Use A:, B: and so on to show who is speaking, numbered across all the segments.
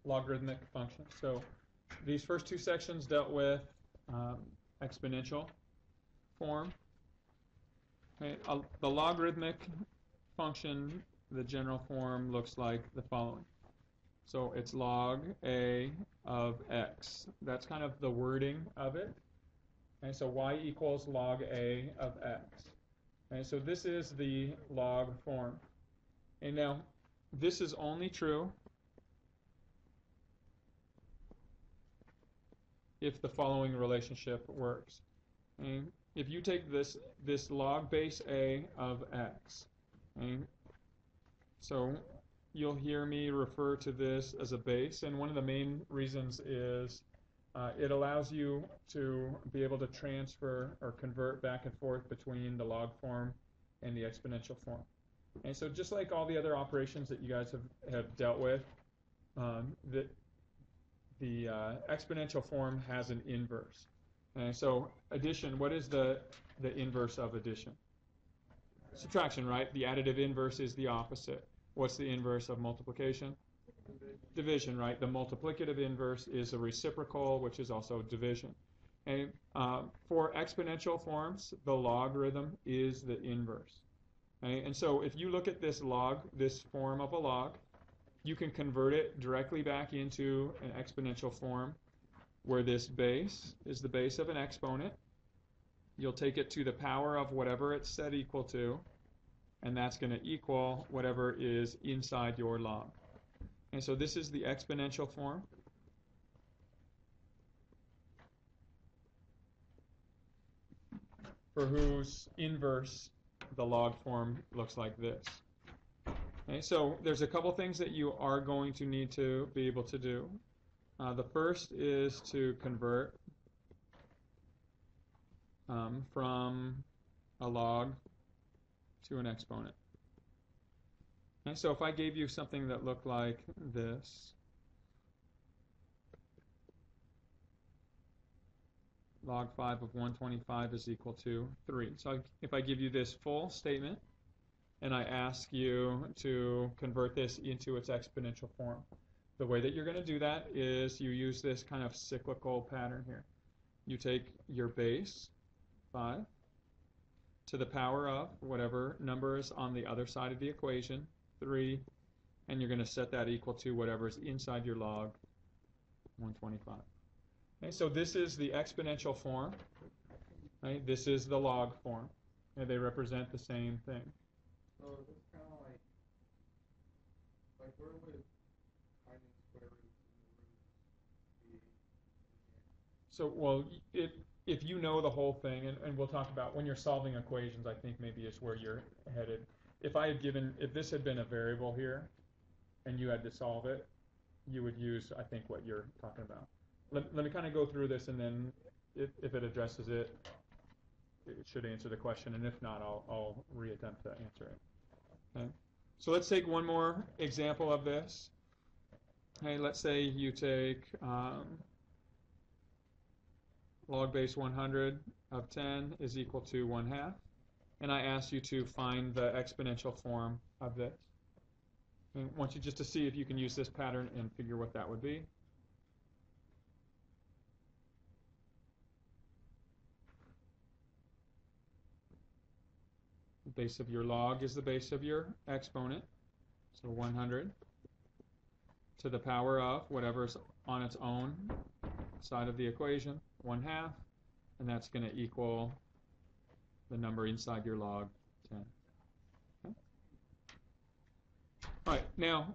A: logarithmic function. So these first two sections dealt with exponential form. Okay, the logarithmic function, the general form looks like the following. So it's log a of x. That's kind of the wording of it. Okay, so y equals log a of x. Okay, so this is the log form. And now, this is only true if the following relationship works. Okay? If you take this log base a of x, okay? So you'll hear me refer to this as a base, and one of the main reasons is it allows you to be able to transfer or convert back and forth between the log form and the exponential form. And so just like all the other operations that you guys have dealt with, the exponential form has an inverse. And so addition, what is the inverse of addition? Subtraction, right? The additive inverse is the opposite. What's the inverse of multiplication? Division, right? The multiplicative inverse is a reciprocal, which is also division. And for exponential forms, the logarithm is the inverse. Okay? And so if you look at this log, this form of a log, you can convert it directly back into an exponential form where this base is the base of an exponent. You'll take it to the power of whatever it's set equal to, and that's going to equal whatever is inside your log. And so this is the exponential form. For whose inverse the log form looks like this. Okay, so there's a couple things that you are going to need to be able to do. The first is to convert from a log to an exponent. And so if I gave you something that looked like this, log 5 of 125 is equal to 3. So if I give you this full statement, and I ask you to convert this into its exponential form, the way that you're going to do that is you use this kind of cyclical pattern here. You take your base, 5, to the power of whatever number is on the other side of the equation, 3, and you're going to set that equal to whatever is inside your log, 125. Okay, so this is the exponential form. Right? This is the log form. And they represent the same thing.
B: So it's kind of like where would finding square roots and the roots be?
A: So, well, if you know the whole thing, and we'll talk about when you're solving equations, I think maybe is where you're headed. If this had been a variable here, and you had to solve it, you would use, I think, what you're talking about. Let me kind of go through this, and then if it addresses it, it should answer the question, and if not, I'll reattempt to answer it. Okay. So let's take one more example of this. Okay, let's say you take log base 100 of 10 is equal to 1/2, and I ask you to find the exponential form of this. I want you just to see if you can use this pattern and figure what that would be. The base of your log is the base of your exponent, so 100 to the power of whatever's on its own side of the equation, 1/2, and that's going to equal the number inside your log, 10. Okay. All right, now,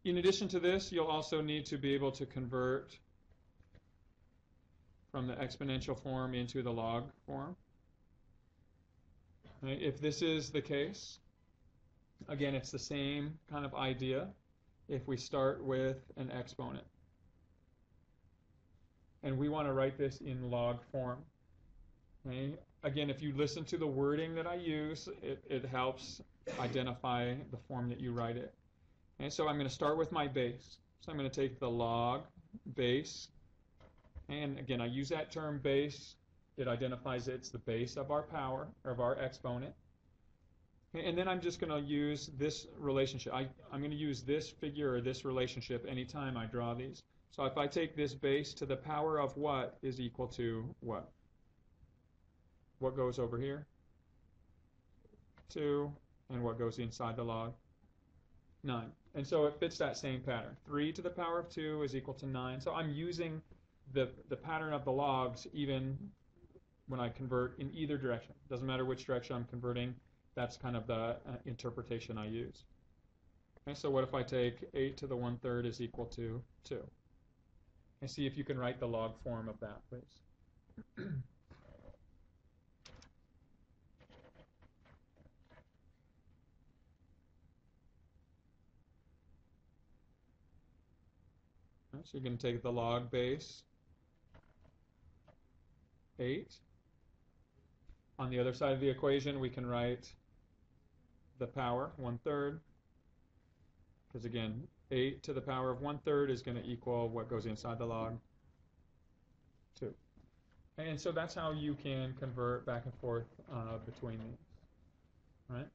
A: in addition to this, you'll also need to be able to convert from the exponential form into the log form. Right, if this is the case, again, it's the same kind of idea if we start with an exponent. And we want to write this in log form. Okay? Again, if you listen to the wording that I use, it helps identify the form that you write it. And so I'm going to start with my base. So I'm going to take the log base. And again, I use that term base. It identifies it's the base of our power, or of our exponent. And then I'm just going to use this relationship. I'm going to use this figure or this relationship anytime I draw these. So if I take this base to the power of what is equal to what? What goes over here? 2. And what goes inside the log? 9. And so it fits that same pattern. 3 to the power of 2 is equal to 9. So I'm using the pattern of the logs even when I convert in either direction. Doesn't matter which direction I'm converting. That's kind of the interpretation I use. Okay, so what if I take 8 to the 1/3 is equal to 2? And see if you can write the log form of that, please. So you're going to take the log base 8. On the other side of the equation, we can write the power 1/3, because again, 8 to the power of 1/3 is going to equal what goes inside the log? 2. And so that's how you can convert back and forth between these. Right?